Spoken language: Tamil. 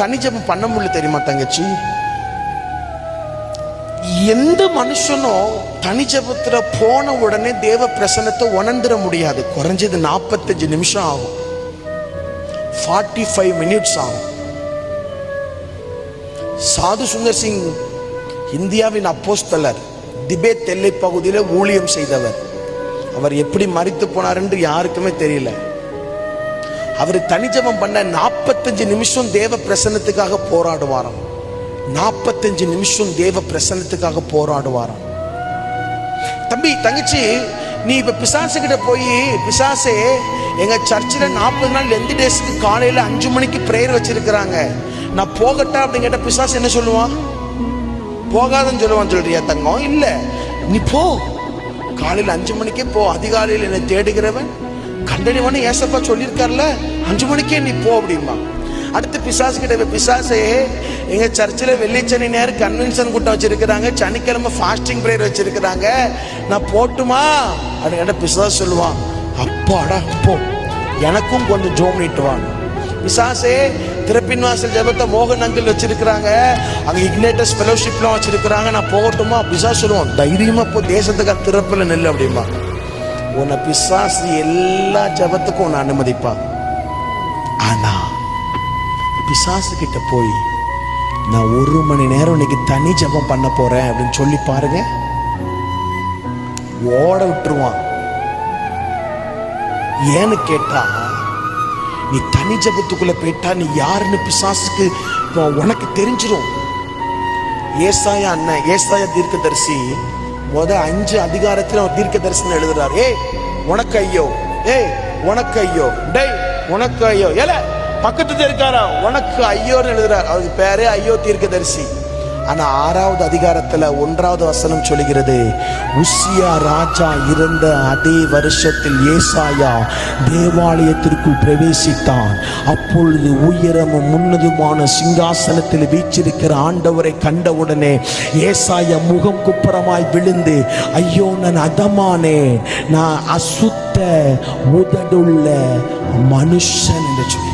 தனி ஜெபம் பண்ண முடியல தெரியுமா தங்கச்சி? எந்த மனுஷனும் தனி ஜெபத்துல போன உடனே தேவ பிரசன்னத்தை உணர்ந்துட முடியாது. குறைஞ்சது 45 நிமிஷம் ஆகும், 45 மினிட்ஸ் ஆகும். சாது சுந்தர் சிங் இந்தியாவின் அப்போஸ்தலர், திபேத் எல்லை பகுதியில் ஊழியம் செய்தவர். அவர் எப்படி மரித்து போனார் என்று யாருக்குமே தெரியல. அவர் தனி ஜெபம் பண்ண 45 நிமிஷம் தேவ பிரசன்னத்துக்காக போராடுவாராம். 45 நிமிஷம் தேவ பிரசன்னத்துக்காக போராடுவாராம். தம்பி தங்கச்சி, நீ இப்ப பிசாசு கிட்ட போய், பிசாசே எங்க சர்ச்சில் 40 நாள் லெந்த் டேஸ்க்கு காலையில 5 மணிக்கு பிரேயர் வச்சிருக்கிறாங்க, நான் போகட்டா அப்படின்னு கேட்ட பிசாசு என்ன சொல்லுவான்? போகாதன்னு சொல்லுவான். சொல்றியா தங்கம்? இல்ல, நீ போ, காலையில் 5 மணிக்கே போ. அதிகாலையில் என்னை தேடுகிறவன் கண்டறிவனு ஏசப்பா சொல்லியிருக்கார்ல, 5 மணிக்கே நீ போ அப்படிமா. அடுத்து பிசாசு கிட்ட, பிசாசே எங்க சர்ச்சில் வெள்ளிச்சனி நேரம் கன்வென்ஷன் கூட்டம் வச்சிருக்கிறாங்க, சனிக்கிழமை ஃபாஸ்டிங் பிரேயர் வச்சிருக்கிறாங்க, நான் போட்டுமா அப்படின்னு கேட்ட பிசாசு சொல்லுவான், அப்பாடா போ, எனக்கும் கொஞ்சம் ஜோம் நீட்டுவான். பிசாசே திறப்பின் வாசல் ஜெபத்தை மோகன் அங்கிள் வச்சிருக்கிறாங்க, அங்க இக்னேட்டஸ் ஃபெலோஷிப்லாம் வச்சிருக்கிறாங்க, நான் போகட்டுமா? பிசாசு சொல்லுவான், தைரியமா போ, தேசத்துக்காக திறப்பில் நெல் அப்படிமா. உன்னை பிசாசு எல்லா ஜெபத்துக்கும் உன்னை அனுமதிப்பா. ஆனா பிசாசு கிட்ட போய் நான் 1 மணி நேரம் இன்னைக்கு தனி ஜெபம் பண்ண போறேன் அப்படின்னு சொல்லி பாருங்க, ஓட விட்டுருவான். ஏன்னு கேட்டா, நீ தனி ஜெபத்துக்குள்ள போயிட்டா நீ யாருன்னு பிசாசுக்கு உனக்கு தெரிஞ்சிடும். ஏசாயா அண்ணன், ஏசாயா தீர்க்கதரிசி 5 அதிகாரத்துல தீர்க்க தரிசனம் எழுதுறாரு. ஏய் உனக்கு ஐயோ, ஏய் உனக்கு ஐயோ, டேய் உனக்கு ஐயோ, ஏல பக்கத்து இருக்காரா, உனக்கு ஐயோன்னு எழுதுறாரு. அதுக்கு பேரே ஐயோ தீர்க்க தரிசி. ஆனா 6வது அதிகாரத்துல 1வது வசனம் சொல்லுகிறது, உசியா ராஜா இறந்த அதே வருஷத்தில் ஏசாயா தேவாலயத்திற்குள் பிரவேசித்தான். அப்பொழுது உயரமும் முன்னதுமான சிங்காசனத்தில் வீற்றிருக்கிற ஆண்டவரை கண்டவுடனே ஏசாயா முகம் குப்புறமாய் விழுந்து, ஐயோ நான் அதமானேன், நான் அசுத்த உதடுள்ள மனுஷன் என்று சொல்லி